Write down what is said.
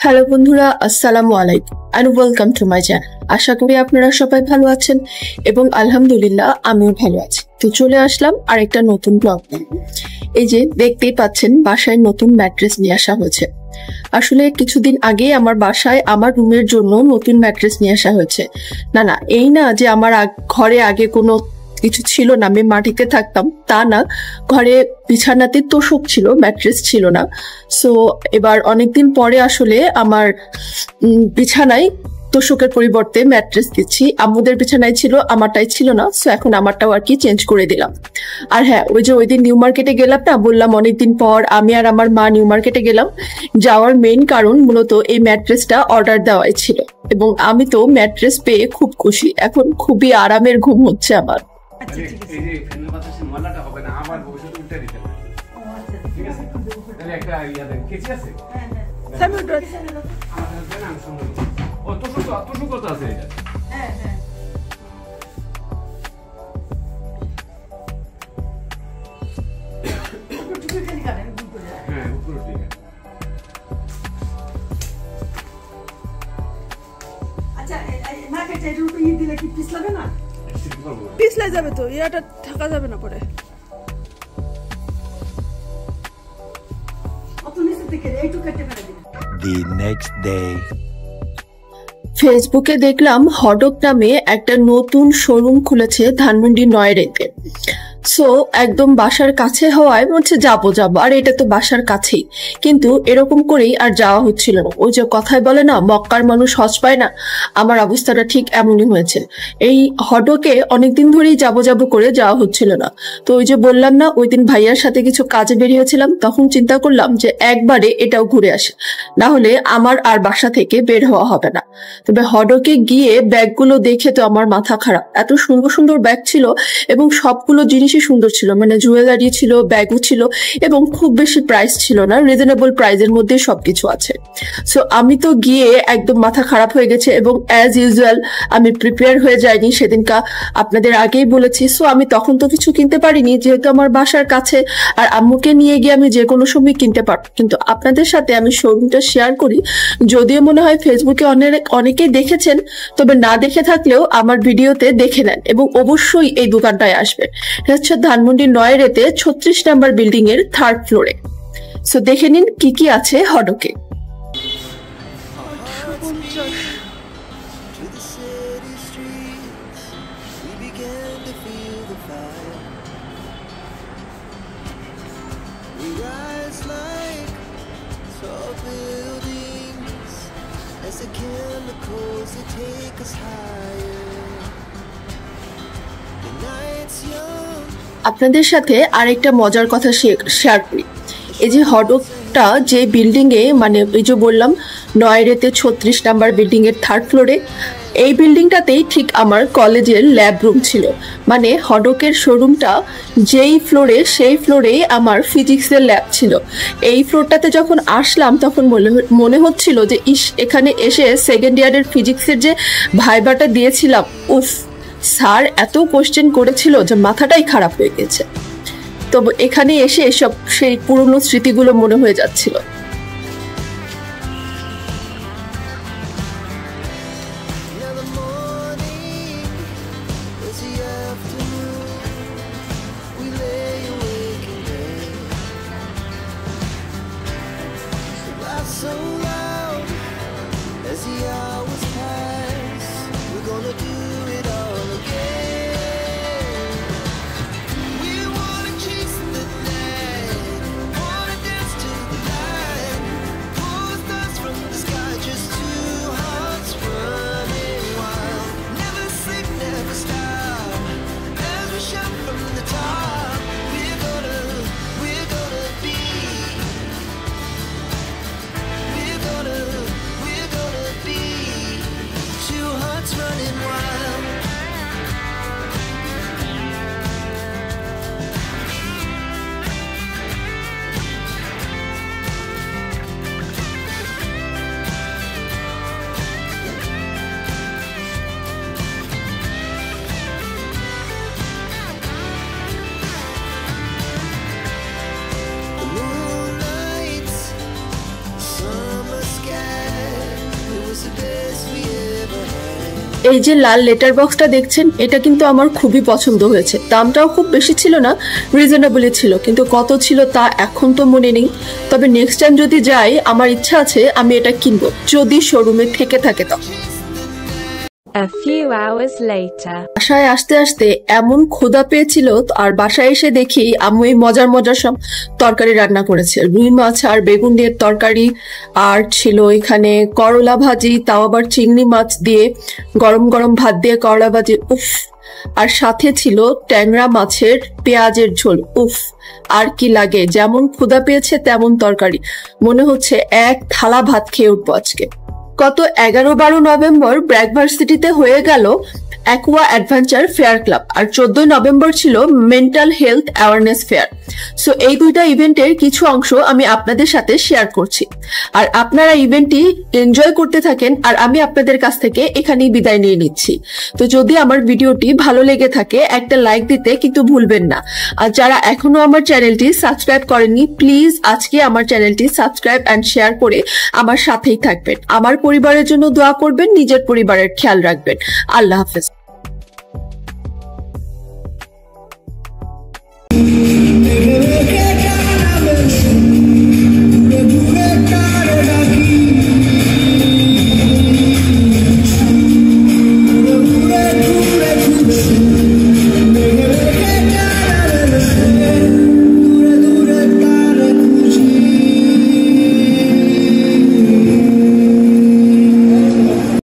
Hello বন্ধুরা, আসসালামু আলাইকুম and welcome to my channel. আশা করি আপনারা সবাই ভালো আছেন এবং আলহামদুলিল্লাহ আমিও ভালো আছি। তো চলে আসলাম আরেকটা নতুন ব্লগ নিয়ে। এই যে দেখতেই পাচ্ছেন, বাসায় নতুন ম্যাট্রেস নিয়ে আসা হয়েছে। আসলে কিছুদিন আগে আমার বাসায় আমার রুমের জন্য নতুন ম্যাট্রেস নিয়ে আসা হয়েছে। না, এই না যে আমার ঘরে আগে কোনো কিছু ছিল না, আমি মাটিতে থাকতাম তা না, ঘরে বিছানাতে তোষক ছিল, ম্যাট্রেস ছিল না। সো এবার অনেকদিন পরে আসলে আমার বিছানায় তোষকের পরিবর্তে ম্যাট্রেস দিচ্ছি। আম্মুদের বিছানায় ছিল, আমারটাই ছিল না, সো এখন আমারটাও আর কি চেঞ্জ করে দিলাম। আর হ্যাঁ, ওই দিন নিউ মার্কেটে গেলাম না, বললাম অনেকদিন পর আমি আর আমার মা নিউ মার্কেটে গেলাম। যাওয়ার মেইন কারণ মূলত এই ম্যাট্রেসটা অর্ডার দেওয়াই ছিল এবং আমি তো ম্যাট্রেস পেয়ে খুব খুশি। এখন খুবই আরামের ঘুম হচ্ছে আমার। পিছলে যাবে তো, ইয়াটা থাকা যাবে না পরে। The next day. ফেসবুকে দেখলাম হডক নামে একটা নতুন শোরুম খুলেছে ধানমন্ডি নয়রেতে। সো একদম বাসার কাছে হওয়ায় বলছে যাবো, আর এটা তো বাসার কাছেই, কিন্তু এরকম করেই আর যাওয়া হচ্ছিল না। ওই যে কথায় বলে না, মক্কার মানুষ হজ পায় না, আমার অবস্থাটা ঠিক এমনই হয়েছে। এই হডকে অনেকদিন ধরেই যাবো করে যাওয়া হচ্ছিল না। তো ওই যে বললাম না, ওই দিন ভাইয়ার সাথে কিছু কাজে বেরিয়েছিলাম, তখন চিন্তা করলাম যে একবারে এটাও ঘুরে আসে, না হলে আমার আর বাসা থেকে বের হওয়া হবে না। তবে হডকে গিয়ে ব্যাগগুলো দেখে তো আমার মাথা খারাপ। এত সুন্দর সুন্দর ব্যাগ ছিল এবং সবগুলো জিনিসই সুন্দর ছিল, মানে জুয়েলারি ছিল, ব্যাগও ছিল এবং খুব বেশি প্রাইস ছিল না, রিজনেবল প্রাইসের মধ্যে সবকিছু আছে। সো আমি তো গিয়ে একদম মাথা খারাপ হয়ে গেছে এবং অ্যাজ ইউজুয়াল আমি প্রিপেয়ার হয়ে যাইনি, সেদিনকা আপনাদের আগেই বলেছি। সো আমি তখন তো কিছু কিনতে পারিনি, যেহেতু আমার বাসার কাছে আর আম্মুকে নিয়ে গিয়ে আমি যে কোনো সময় কিনতে পারবো। কিন্তু আপনাদের সাথে আমি শোরুমটা শেয়ার করি, যদিও মনে হয় ফেসবুকে অনেকেই দেখেছেন, তবে না দেখে থাকলেও আমার ভিডিওতে দেখে নেন এবং অবশ্যই এই দোকানটায় আসবেন। এটা হচ্ছে ধানমন্ডি নয়রেতে 36 নাম্বার বিল্ডিং এর 3rd ফ্লোরে। সো দেখে নিন কি কি আছে হডকে। আপনাদের সাথে আরেকটা মজার কথা শেয়ার করি। এই যে হডকটা যে বিল্ডিং এ, মানে এই যে বললাম নয়রেতে 36 নাম্বার বিল্ডিং এর 3rd ফ্লোরে, এই বিল্ডিংটাতেই ঠিক আমার কলেজের ল্যাব রুম ছিল। মানে হডকের শোরুমটা যেই ফ্লোরে, সেই ফ্লোরেই আমার ফিজিক্সের ল্যাব ছিল। এই ফ্লোরটাতে যখন আসলাম তখন মনে হচ্ছিল যে এখানে এসে সেকেন্ড ইয়ারের ফিজিক্সের যে ভাইবাটা দিয়েছিলাম, উফ, স্যার এত কোশ্চেন করেছিল যে মাথাটাই খারাপ হয়ে গেছে। তো এখানে এসে এসব সেই পুরনো স্মৃতিগুলো মনে হয়ে যাচ্ছিল। এই যে লাল লেটার বক্সটা দেখছেন, এটা কিন্তু আমার খুবই পছন্দ হয়েছে। দামটাও খুব বেশি ছিল না, রিজনেবলই ছিল, কিন্তু কত ছিল তা এখন তো মনে নেই। তবে নেক্সট টাইম যদি যাই, আমার ইচ্ছা আছে আমি এটা কিনবো, যদি শোরুমে থেকে থাকে তখন। A few hours later. বাসায় আসতে আসতে এমন ক্ষুধা পেয়েছিল, আর বাসায় এসে দেখি আম্মু এই মজার মজার সব তরকারি রান্না করেছে। রুই মাছ আর বেগুন দিয়ে তরকারি, আর ছিল এখানে করলা ভাজি, তাও আবার চিংড়ি মাছ দিয়ে, গরম গরম ভাত দিয়ে করলা ভাজি, উফ। আর সাথে ছিল ট্যাংরা মাছের পেঁয়াজের ঝোল, উফ। আর কি লাগে, যেমন ক্ষুধা পেয়েছে তেমন তরকারি, মনে হচ্ছে এক থালা ভাত খেয়ে উঠবো আজকে। গত 11-12 নভেম্বর ব্র্যাক ভার্সিটিতে হয়ে গেল অ্যাকোয়া অ্যাডভেঞ্চার ফেয়ার ক্লাব, আর 14 নভেম্বর ছিল mental health awareness fair. So এই দুইটা ইভেন্টের কিছু অংশ আমি আপনাদের সাথে শেয়ার করছি, আর আপনারা ইভেন্টটি এনজয় করতে থাকেন, আর আমি আপনাদের কাছ থেকে এখানেই বিদায় নিয়ে নিচ্ছি। তো যদি আমার ভিডিওটি ভালো লেগে থাকে, একটা লাইক দিতে কিন্তু ভুলবেন না। আর যারা এখনো আমার চ্যানেলটি সাবস্ক্রাইব করেননি, প্লিজ আজকে আমার চ্যানেলটি সাবস্ক্রাইব অ্যান্ড শেয়ার করে আমার সাথেই থাকবেন। আমার পরিবারের জন্য দোয়া করবেন, নিজের পরিবারের খেয়াল রাখবেন। আল্লাহ হাফেজ।